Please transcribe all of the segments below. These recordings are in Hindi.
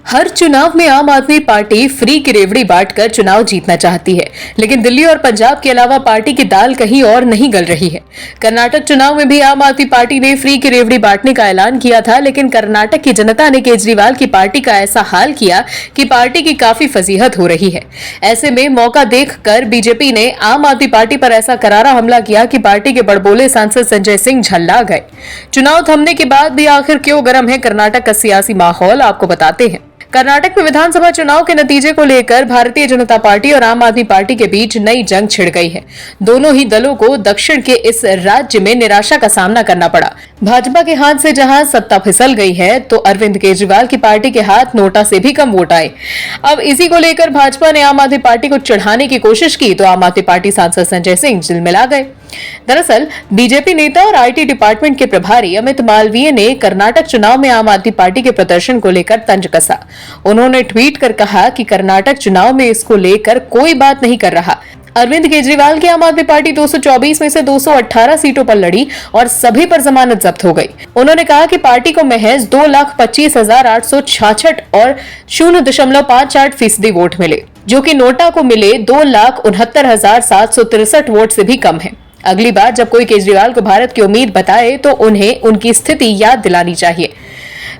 हर चुनाव में आम आदमी पार्टी फ्री की रेवड़ी बांटकर चुनाव जीतना चाहती है, लेकिन दिल्ली और पंजाब के अलावा पार्टी की दाल कहीं और नहीं गल रही है। कर्नाटक चुनाव में भी आम आदमी पार्टी ने फ्री की रेवड़ी बांटने का ऐलान किया था, लेकिन कर्नाटक की जनता ने केजरीवाल की पार्टी का ऐसा हाल किया कि पार्टी की काफी फजीहत हो रही है। ऐसे में मौका देखकर बीजेपी ने आम आदमी पार्टी पर ऐसा करारा हमला किया कि पार्टी के बड़बोले सांसद संजय सिंह झल्ला गए। चुनाव थमने के बाद भी आखिर क्यों गर्म है कर्नाटक का सियासी माहौल, आपको बताते हैं। कर्नाटक में विधानसभा चुनाव के नतीजे को लेकर भारतीय जनता पार्टी और आम आदमी पार्टी के बीच नई जंग छिड़ गई है। दोनों ही दलों को दक्षिण के इस राज्य में निराशा का सामना करना पड़ा। भाजपा के हाथ से जहां सत्ता फिसल गई है, तो अरविंद केजरीवाल की पार्टी के हाथ नोटा से भी कम वोट आए। अब इसी को लेकर भाजपा ने आम आदमी पार्टी को चिढ़ाने की कोशिश की, तो आम आदमी पार्टी सांसद संजय सिंह जिलमिला गए। दरअसल बीजेपी नेता और आईटी डिपार्टमेंट के प्रभारी अमित मालवीय ने कर्नाटक चुनाव में आम आदमी पार्टी के प्रदर्शन को लेकर तंज कसा। उन्होंने ट्वीट कर कहा कि कर्नाटक चुनाव में इसको लेकर कोई बात नहीं कर रहा। अरविंद केजरीवाल की आम आदमी पार्टी 224 में से 218 सीटों पर लड़ी और सभी पर जमानत जब्त हो गई। उन्होंने कहा कि पार्टी को महज 2,25,866 और 0.58% वोट मिले, जो कि नोटा को मिले 2,69,763 वोट से भी कम है। अगली बार जब कोई केजरीवाल को भारत की उम्मीद बताए, तो उन्हें उनकी स्थिति याद दिलानी चाहिए।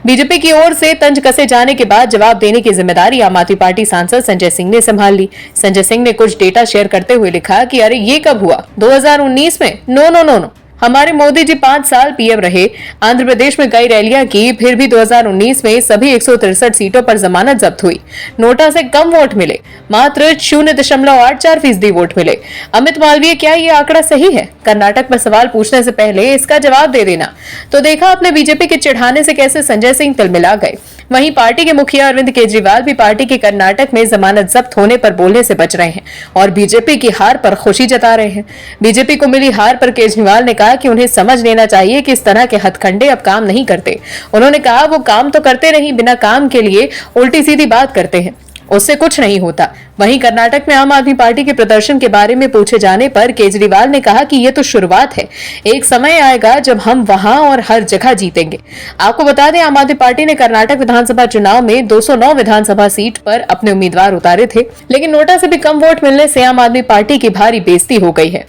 बीजेपी की ओर से तंज कसे जाने के बाद जवाब देने की जिम्मेदारी आम आदमी पार्टी सांसद संजय सिंह ने संभाल ली। संजय सिंह ने कुछ डेटा शेयर करते हुए लिखा कि अरे ये कब हुआ, 2019 में? नो, हमारे मोदी जी 5 साल पीएम रहे, आंध्र प्रदेश में कई रैलियां की, फिर भी 2019 में सभी 163 सीटों पर जमानत जब्त हुई। नोटा से कम वोट मिले, मात्र 0.84% वोट मिले। अमित मालवीय, क्या ये आंकड़ा सही है? कर्नाटक पर सवाल पूछने से पहले इसका जवाब दे देना। तो देखा आपने बीजेपी के चिढ़ाने से कैसे संजय सिंह तिलमिला गए। वहीं पार्टी के मुखिया अरविंद केजरीवाल भी पार्टी के कर्नाटक में जमानत जब्त होने पर बोलने से बच रहे हैं और बीजेपी की हार पर खुशी जता रहे हैं। बीजेपी को मिली हार पर केजरीवाल ने कहा कि उन्हें समझ लेना चाहिए कि इस तरह के हथकंडे अब काम नहीं करते। उन्होंने कहा वो काम तो करते नहीं, बिना काम के लिए उल्टी सीधी बात करते हैं, उससे कुछ नहीं होता। वहीं कर्नाटक में आम आदमी पार्टी के प्रदर्शन के बारे में पूछे जाने पर केजरीवाल ने कहा कि ये तो शुरुआत है, एक समय आएगा जब हम वहां और हर जगह जीतेंगे। आपको बता दें, आम आदमी पार्टी ने कर्नाटक विधानसभा चुनाव में 209 विधानसभा सीट पर अपने उम्मीदवार उतारे थे, लेकिन नोटा से भी कम वोट मिलने से आम आदमी पार्टी की भारी बेइज्जती हो गई है।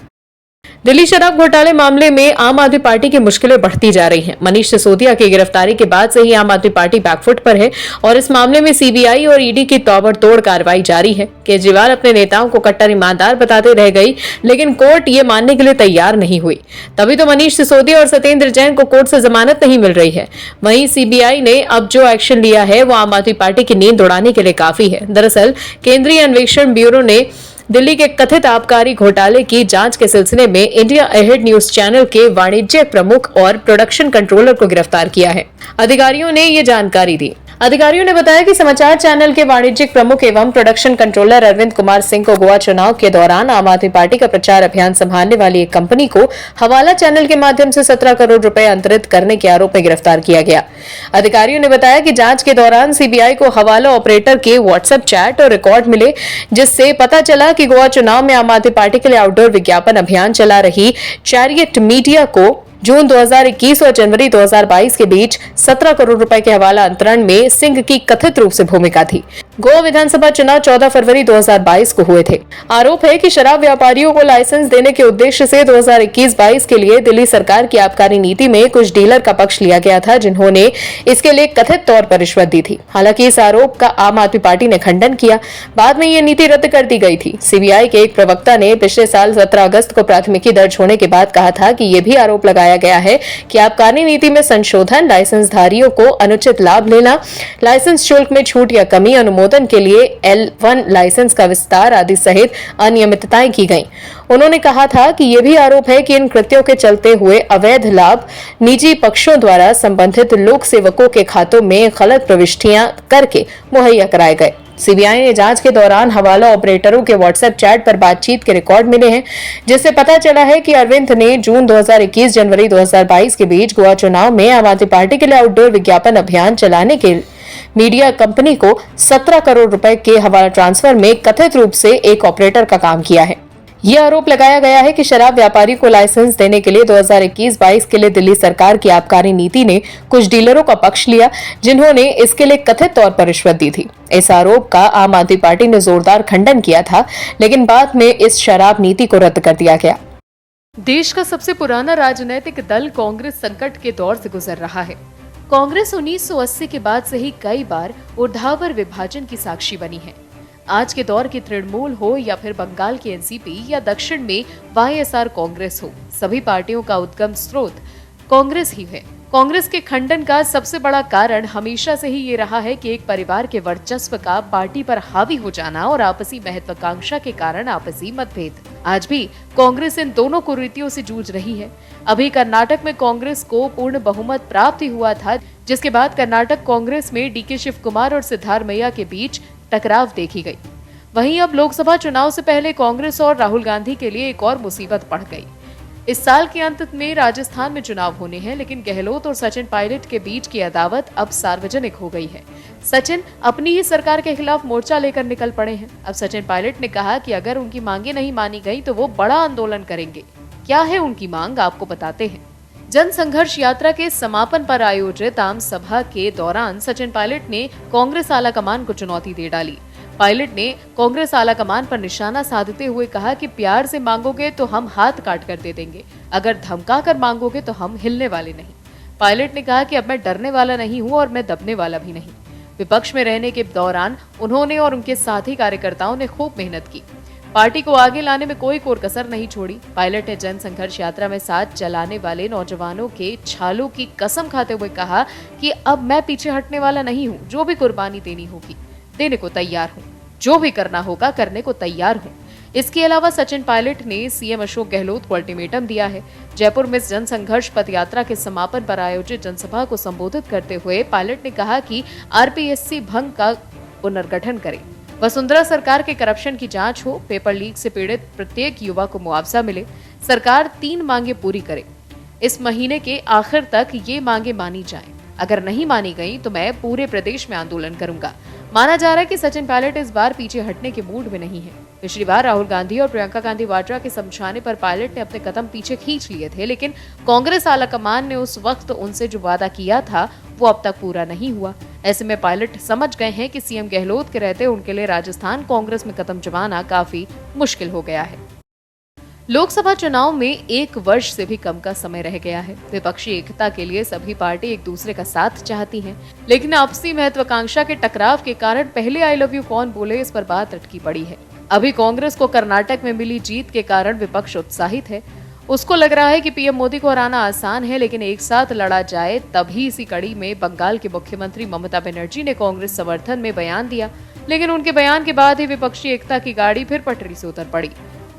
दिल्ली शराब घोटाले मामले में आम आदमी पार्टी की मुश्किलें बढ़ती जा रही हैं। मनीष सिसोदिया की गिरफ्तारी के बाद से ही आम आदमी पार्टी बैकफुट पर है और इस मामले में सीबीआई और ईडी की ताबड़तोड़ कार्रवाई जारी है। केजरीवाल अपने नेताओं को कट्टर ईमानदार बताते रह गई, लेकिन कोर्ट ये मानने के लिए तैयार नहीं हुई। तभी तो मनीष सिसोदिया और सत्येंद्र जैन को कोर्ट से जमानत नहीं मिल रही है। वहीं सीबीआई ने अब जो एक्शन लिया है वो आम आदमी पार्टी की नींद उड़ाने के लिए काफी है। दरअसल केंद्रीय अन्वेषण ब्यूरो ने दिल्ली के कथित आबकारी घोटाले की जांच के सिलसिले में इंडिया अहेड न्यूज चैनल के वाणिज्य प्रमुख और प्रोडक्शन कंट्रोलर को गिरफ्तार किया है। अधिकारियों ने ये जानकारी दी। अधिकारियों ने बताया कि समाचार चैनल के वाणिज्यिक प्रमुख एवं प्रोडक्शन कंट्रोलर अरविंद कुमार सिंह को गोवा चुनाव के दौरान आम आदमी पार्टी का प्रचार अभियान संभालने वाली एक कंपनी को हवाला चैनल के माध्यम से 17 करोड़ रुपए अंतरित करने के आरोप में गिरफ्तार किया गया। अधिकारियों ने बताया कि जांच के दौरान सीबीआई को हवाला ऑपरेटर के व्हाट्सएप चैट और रिकॉर्ड मिले, जिससे पता चला कि गोवा चुनाव में आम आदमी पार्टी के लिए आउटडोर विज्ञापन अभियान चला रही चैरियट मीडिया को जून 2021 और जनवरी 2022 के बीच 17 करोड़ रुपए के हवाला अंतरण में सिंह की कथित रूप से भूमिका थी। गोवा विधानसभा चुनाव 14 फरवरी 2022 को हुए थे। आरोप है कि शराब व्यापारियों को लाइसेंस देने के उद्देश्य से 2021-22 के लिए दिल्ली सरकार की आबकारी नीति में कुछ डीलर का पक्ष लिया गया था, जिन्होंने इसके लिए कथित तौर पर रिश्वत दी थी। हालांकि इस आरोप का आम आदमी पार्टी ने खंडन किया। बाद में ये नीति रद्द कर दी गई थी। सीबीआई के एक प्रवक्ता ने पिछले साल 17 अगस्त को प्राथमिकी दर्ज होने के बाद कहा था कि यह भी आरोप लगाया गया है कि आबकारी नीति में संशोधन, लाइसेंसधारियों को अनुचित लाभ लेना, लाइसेंस शुल्क में छूट या कमी, अनुमोदन के लिए L1 लाइसेंस का विस्तार आदि सहित अनियमितताएं की गईं। उन्होंने कहा था कि यह भी आरोप है कि इन कृत्यों के चलते हुए अवैध लाभ निजी पक्षों द्वारा संबंधित लोक सेवकों के खातों में गलत प्रविष्टियां करके मुहैया कराए गए। सीबीआई ने जांच के दौरान हवाला ऑपरेटरों के व्हाट्सएप चैट पर बातचीत के रिकॉर्ड मिले हैं, जिससे पता चला है कि अरविंद ने जून 2021 जनवरी 2022 के बीच गोवा चुनाव में आम आदमी पार्टी के लिए आउटडोर विज्ञापन अभियान चलाने के मीडिया कंपनी को 17 करोड़ रुपए के हवाला ट्रांसफर में कथित रूप से एक ऑपरेटर का काम किया है। यह आरोप लगाया गया है कि शराब व्यापारी को लाइसेंस देने के लिए 2021-22 के लिए दिल्ली सरकार की आबकारी नीति ने कुछ डीलरों का पक्ष लिया, जिन्होंने इसके लिए कथित तौर पर रिश्वत दी थी। इस आरोप का आम आदमी पार्टी ने जोरदार खंडन किया था, लेकिन बाद में इस शराब नीति को रद्द कर दिया गया। देश का सबसे पुराना राजनीतिक दल कांग्रेस संकट के दौर से गुजर रहा है। कांग्रेस 1980 के बाद से ही कई बार ऊर्ध्वाधर विभाजन की साक्षी बनी है। आज के दौर की तृणमूल हो या फिर बंगाल की एनसीपी या दक्षिण में वाईएसआर कांग्रेस हो, सभी पार्टियों का उद्गम स्रोत कांग्रेस ही है। कांग्रेस के खंडन का सबसे बड़ा कारण हमेशा से ही ये रहा है कि एक परिवार के वर्चस्व का पार्टी पर हावी हो जाना और आपसी महत्वाकांक्षा के कारण आपसी मतभेद। आज भी कांग्रेस इन दोनों कुरीतियों से जूझ रही है। अभी कर्नाटक में कांग्रेस को पूर्ण बहुमत प्राप्त हुआ था, जिसके बाद कर्नाटक कांग्रेस में डीके शिव कुमार और सिद्धारमैया के बीच टकराव देखी गई। वहीं अब लोकसभा चुनाव से पहले कांग्रेस और राहुल गांधी के लिए एक और मुसीबत पड़ गई। इस साल के अंत में राजस्थान में चुनाव होने हैं, लेकिन गहलोत और सचिन पायलट के बीच की अदावत अब सार्वजनिक हो गई है। सचिन अपनी ही सरकार के खिलाफ मोर्चा लेकर निकल पड़े हैं। अब सचिन पायलट ने कहा कि अगर उनकी मांगे नहीं मानी गई तो वो बड़ा आंदोलन करेंगे। क्या है उनकी मांग, आपको बताते हैं। जन संघर्ष यात्रा के समापन पर आयोजित आम सभा के दौरान सचिन पायलट ने कांग्रेस आलाकमान को चुनौती दे डाली। पायलट ने कांग्रेस आलाकमान पर निशाना साधते हुए कहा कि प्यार से मांगोगे तो हम हाथ काट कर दे देंगे, अगर धमका कर मांगोगे तो हम हिलने वाले नहीं। पायलट ने कहा कि अब मैं डरने वाला नहीं हूं और मैं दबने वाला भी नहीं। विपक्ष में रहने के दौरान उन्होंने और उनके साथी कार्यकर्ताओं ने खूब मेहनत की, पार्टी को आगे लाने में कोई कोर कसर नहीं छोड़ी। पायलट ने जन संघर्ष यात्रा में साथ चलाने वाले नौजवानों के छालों की कसम खाते हुए कहा कि अब मैं पीछे हटने वाला नहीं हूं, जो भी कुर्बानी देनी होगी देने को तैयार हूं, जो भी करना होगा करने को तैयार हूं। इसके अलावा सचिन पायलट ने सीएम अशोक गहलोत को अल्टीमेटम दिया है। जयपुर में जन संघर्ष पद यात्रा के समापन पर आयोजित जनसभा को संबोधित करते हुए पायलट ने कहा कि आरपीएससी भंग का पुनर्गठन करे, वसुंधरा सरकार के करप्शन की जांच हो, पेपर लीक से पीड़ित प्रत्येक युवा को मुआवजा मिले, सरकार 3 मांगे पूरी करे, इस महीने के आखिर तक ये मांगे मानी जाएं। अगर नहीं मानी गई तो मैं पूरे प्रदेश में आंदोलन करूंगा। माना जा रहा है कि सचिन पायलट इस बार पीछे हटने के मूड में नहीं है। पिछली बार राहुल गांधी और प्रियंका गांधी वाड्रा के समझाने पर पायलट ने अपने कदम पीछे खींच लिए थे, लेकिन कांग्रेस आलाकमान ने उस वक्त उनसे जो वादा किया था वो अब तक पूरा नहीं हुआ। ऐसे में पायलट समझ गए हैं कि सीएम गहलोत के रहते उनके लिए राजस्थान कांग्रेस में कदम जमाना काफी मुश्किल हो गया है। लोकसभा चुनाव में 1 वर्ष से भी कम का समय रह गया है। विपक्षी एकता के लिए सभी पार्टी एक दूसरे का साथ चाहती हैं, लेकिन आपसी महत्वाकांक्षा के टकराव के कारण पहले आई लव यू कौन बोले, इस पर बात अटकी पड़ी है। अभी कांग्रेस को कर्नाटक में मिली जीत के कारण विपक्ष उत्साहित है। उसको लग रहा है कि पीएम मोदी को हराना आसान है, लेकिन एक साथ लड़ा जाए। तभी इसी कड़ी में बंगाल के मुख्यमंत्री ममता बनर्जी ने कांग्रेस समर्थन में बयान दिया, लेकिन उनके बयान के बाद ही विपक्षी एकता की गाड़ी फिर पटरी से उतर पड़ी।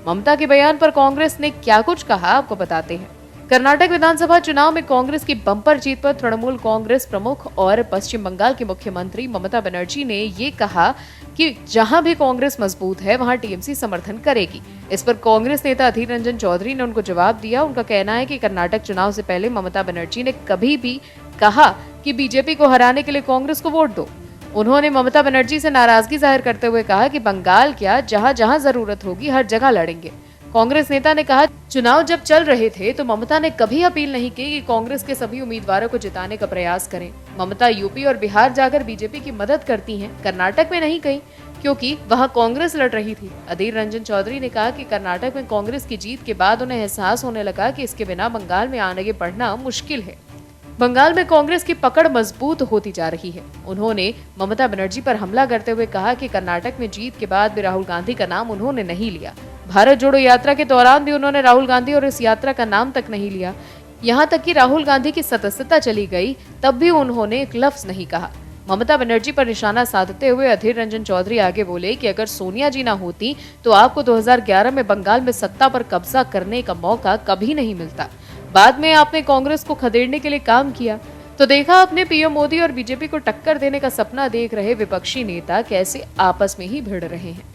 ममता के बयान पर कांग्रेस ने क्या कुछ कहा, आपको बताते हैं। कर्नाटक विधानसभा चुनाव में कांग्रेस की बम्पर जीत पर तृणमूल कांग्रेस प्रमुख और पश्चिम बंगाल की मुख्यमंत्री ममता बनर्जी ने ये कहा कि जहां भी कांग्रेस मजबूत है वहां टीएमसी समर्थन करेगी। इस पर कांग्रेस नेता अधीर रंजन चौधरी ने उनको जवाब दिया। उनका कहना है कि कर्नाटक चुनाव से पहले ममता बनर्जी ने कभी भी कहा कि बीजेपी को हराने के लिए कांग्रेस को वोट दो। उन्होंने ममता बनर्जी से नाराजगी जाहिर करते हुए कहा कि बंगाल क्या, जहां जहां जरूरत होगी हर जगह लड़ेंगे। कांग्रेस नेता ने कहा, चुनाव जब चल रहे थे तो ममता ने कभी अपील नहीं की कि कांग्रेस के सभी उम्मीदवारों को जिताने का प्रयास करें। ममता यूपी और बिहार जाकर बीजेपी की मदद करती हैं, कर्नाटक में नहीं गई क्योंकि वहां कांग्रेस लड़ रही थी। अधीर रंजन चौधरी ने कहा कि कर्नाटक में कांग्रेस की जीत के बाद उन्हें एहसास होने लगा कि इसके बिना बंगाल में आगे बढ़ना मुश्किल है। बंगाल में कांग्रेस की पकड़ मजबूत होती जा रही है। उन्होंने ममता बनर्जी पर हमला करते हुए कहा कि कर्नाटक में जीत के बाद भी राहुल गांधी का नाम उन्होंने नहीं लिया। भारत जोड़ो यात्रा के दौरान भी उन्होंने राहुल गांधी और इस यात्रा का नाम तक नहीं लिया। यहाँ तक कि राहुल गांधी की सदस्यता चली गई तब भी उन्होंने एक लफ्ज नहीं कहा। ममता बनर्जी पर निशाना साधते हुए अधीर रंजन चौधरी आगे बोले कि अगर सोनिया जी ना होती तो आपको 2011 में बंगाल में सत्ता पर कब्जा करने का मौका कभी नहीं मिलता। बाद में आपने कांग्रेस को खदेड़ने के लिए काम किया तो देखा आपने पीएम मोदी और बीजेपी को टक्कर देने का सपना देख रहे विपक्षी नेता कैसे आपस में ही भिड़ रहे हैं।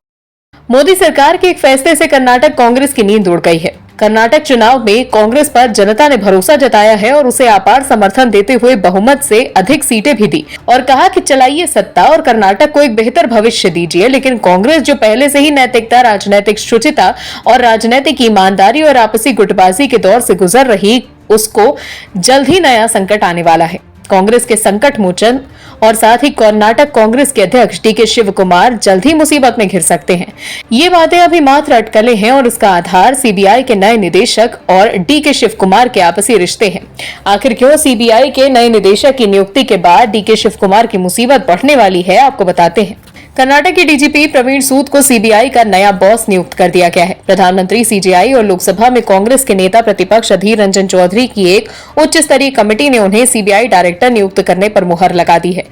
मोदी सरकार के एक फैसले से कर्नाटक कांग्रेस की नींद उड़ गई है। कर्नाटक चुनाव में कांग्रेस पर जनता ने भरोसा जताया है और उसे अपार समर्थन देते हुए बहुमत से अधिक सीटें भी दी और कहा कि चलाइए सत्ता और कर्नाटक को एक बेहतर भविष्य दीजिए। लेकिन कांग्रेस जो पहले से ही नैतिकता, राजनीतिक शुचिता और राजनीतिक ईमानदारी और आपसी गुटबाजी के दौर से गुजर रही, उसको जल्द ही नया संकट आने वाला है। कांग्रेस के संकट मोचन और साथ ही कर्नाटक कांग्रेस के अध्यक्ष डीके शिव कुमार जल्द ही मुसीबत में घिर सकते हैं। ये बातें अभी मात्र अटकलें हैं और इसका आधार सीबीआई के नए निदेशक और डीके शिव कुमार के आपसी रिश्ते हैं। आखिर क्यों सीबीआई के नए निदेशक की नियुक्ति के बाद डीके शिव कुमार की मुसीबत बढ़ने वाली है, आपको बताते हैं। कर्नाटक के डीजीपी प्रवीण सूद को सीबीआई का नया बॉस नियुक्त कर दिया गया है। प्रधानमंत्री, सीजेआई और लोकसभा में कांग्रेस के नेता प्रतिपक्ष अधीर रंजन चौधरी की एक उच्च स्तरीय कमेटी ने उन्हें सीबीआई डायरेक्टर नियुक्त करने पर मुहर लगा दी है।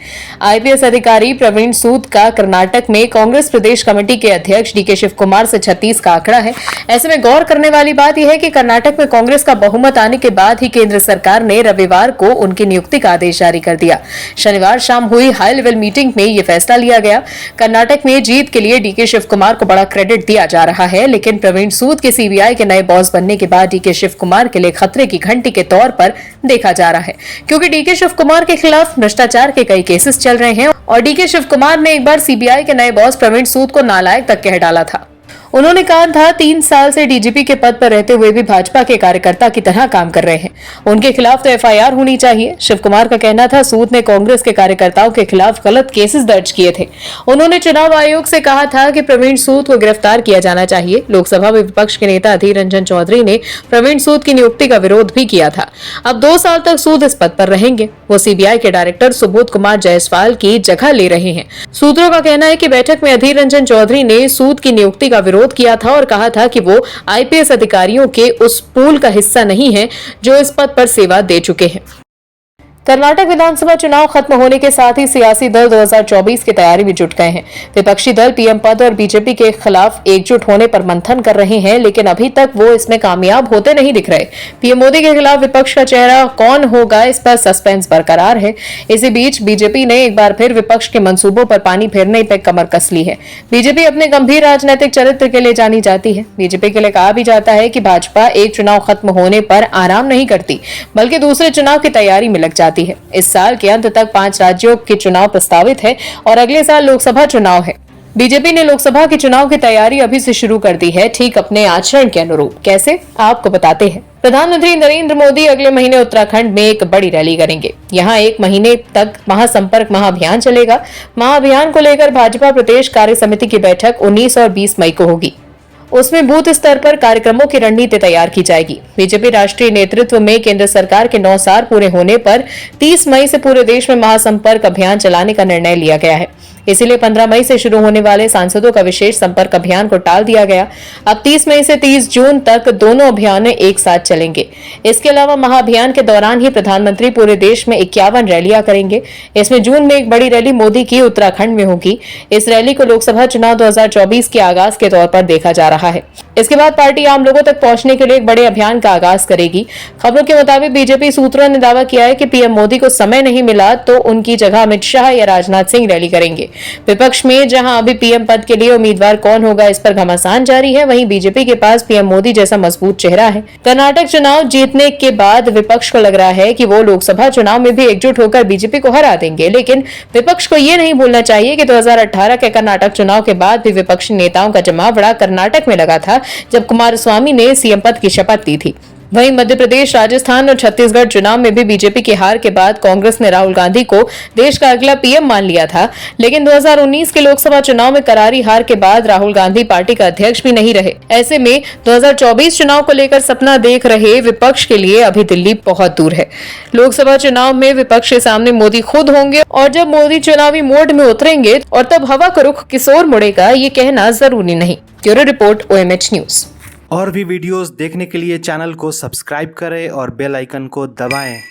आईपीएस अधिकारी प्रवीण सूद का कर्नाटक में कांग्रेस प्रदेश कमेटी के अध्यक्ष डीके शिव कुमार से 36 का आंकड़ा है। ऐसे में गौर करने वाली बात यह है कि कर्नाटक में कांग्रेस का बहुमत आने के बाद ही केंद्र सरकार ने रविवार को उनकी नियुक्ति का आदेश जारी कर दिया। शनिवार शाम हुई हाई लेवल मीटिंग में यह फैसला लिया गया। कर्नाटक में जीत के लिए डीके शिव कुमार को बड़ा क्रेडिट दिया जा रहा है, लेकिन प्रवीण सूद के सीबीआई के नए बॉस बनने के बाद डीके शिव कुमार के लिए खतरे की घंटी के तौर पर देखा जा रहा है, क्योंकि डीके शिव कुमार के खिलाफ भ्रष्टाचार के कई केसेस चल रहे हैं और डीके शिव कुमार ने एक बार सीबीआई के नए बॉस प्रवीण सूद को नालायक तक कह डाला था। उन्होंने कहा था 3 साल से डीजीपी के पद पर रहते हुए भी भाजपा के कार्यकर्ता की तरह काम कर रहे हैं, उनके खिलाफ तो एफआईआर होनी चाहिए। शिव कुमार का कहना था सूद ने कांग्रेस के कार्यकर्ताओं के खिलाफ गलत केसेस दर्ज किए थे। उन्होंने चुनाव आयोग से कहा था कि प्रवीण सूद को गिरफ्तार किया जाना चाहिए। लोकसभा में विपक्ष के नेता अधीर रंजन चौधरी ने प्रवीण सूद की नियुक्ति का विरोध भी किया था। अब 2 साल तक सूद इस पद पर रहेंगे। वो सीबीआई के डायरेक्टर सुबोध कुमार जायसवाल की जगह ले रहे हैं। सूत्रों का कहना है कि बैठक में अधीर रंजन चौधरी ने सूद की नियुक्ति का विरोध किया था और कहा था कि वो आईपीएस अधिकारियों के उस पूल का हिस्सा नहीं है जो इस पद पर सेवा दे चुके हैं। कर्नाटक विधानसभा चुनाव खत्म होने के साथ ही सियासी दल 2024 की तैयारी में जुट गए हैं। विपक्षी दल पीएम पद और बीजेपी के खिलाफ एकजुट होने पर मंथन कर रहे हैं, लेकिन अभी तक वो इसमें कामयाब होते नहीं दिख रहे। पीएम मोदी के खिलाफ विपक्ष का चेहरा कौन होगा, इस पर सस्पेंस बरकरार है। इसी बीच बीजेपी ने एक बार फिर विपक्ष के मंसूबों पर पानी फेरने पर कमर कस ली है। बीजेपी अपने गंभीर राजनीतिक चरित्र के लिए जानी जाती है। बीजेपी के लिए कहा भी जाता है कि भाजपा एक चुनाव खत्म होने पर आराम नहीं करती, बल्कि दूसरे चुनाव की तैयारी में लग जाती है। इस साल के अंत तक 5 राज्यों के चुनाव प्रस्तावित है और अगले साल लोकसभा चुनाव है। बीजेपी ने लोकसभा के चुनाव की तैयारी अभी से शुरू कर दी है, ठीक अपने आचरण के अनुरूप। कैसे, आपको बताते हैं। प्रधानमंत्री नरेंद्र मोदी अगले महीने उत्तराखंड में एक बड़ी रैली करेंगे। यहाँ 1 महीने तक महासंपर्क महाअभियान चलेगा। महाअभियान को लेकर भाजपा प्रदेश कार्य समिति की बैठक 19 और 20 मई को होगी। उसमें बूथ स्तर पर कार्यक्रमों की रणनीति तैयार की जाएगी। बीजेपी राष्ट्रीय नेतृत्व में केंद्र सरकार के 9 साल पूरे होने पर 30 मई से पूरे देश में महासंपर्क अभियान चलाने का निर्णय लिया गया है। इसीलिए 15 मई से शुरू होने वाले सांसदों का विशेष संपर्क अभियान को टाल दिया गया। अब 30 मई से 30 जून तक दोनों अभियान एक साथ चलेंगे। इसके अलावा महाअभियान के दौरान ही प्रधानमंत्री पूरे देश में 51 रैलियां करेंगे। इसमें जून में एक बड़ी रैली मोदी की उत्तराखंड में होगी। इस रैली को लोकसभा चुनाव 2024 के आगाज के तौर पर देखा जा रहा है। इसके बाद पार्टी आम लोगों तक पहुंचने के लिए एक बड़े अभियान का आगाज करेगी। खबरों के मुताबिक बीजेपी सूत्रों ने दावा किया है कि पीएम मोदी को समय नहीं मिला तो उनकी जगह अमित शाह या राजनाथ सिंह रैली करेंगे। विपक्ष में जहां अभी पीएम पद के लिए उम्मीदवार कौन होगा इस पर घमासान जारी है, वहीं बीजेपी के पास पीएम मोदी जैसा मजबूत चेहरा है। कर्नाटक चुनाव जीतने के बाद विपक्ष को लग रहा है कि वो लोकसभा चुनाव में भी एकजुट होकर बीजेपी को हरा देंगे, लेकिन विपक्ष को ये नहीं भूलना चाहिए कि 2018 के कर्नाटक चुनाव के बाद भी विपक्षी नेताओं का जमावड़ा कर्नाटक में लगा था, जब कुमारस्वामी ने सीएम पद की शपथ ली थी। वहीं मध्य प्रदेश, राजस्थान और छत्तीसगढ़ चुनाव में भी बीजेपी की हार के बाद कांग्रेस ने राहुल गांधी को देश का अगला पीएम मान लिया था, लेकिन 2019 के लोकसभा चुनाव में करारी हार के बाद राहुल गांधी पार्टी का अध्यक्ष भी नहीं रहे। ऐसे में 2024 चुनाव को लेकर सपना देख रहे विपक्ष के लिए अभी दिल्ली बहुत दूर है। लोकसभा चुनाव में विपक्ष के सामने मोदी खुद होंगे और जब मोदी चुनावी मोड में उतरेंगे और तब हवा का रुख किस ओर मुड़ेगा, ये कहना जरूरी नहीं। Bureau report, OMH news. और भी वीडियोस देखने के लिए चैनल को सब्सक्राइब करें और बेल आइकन को दबाएं।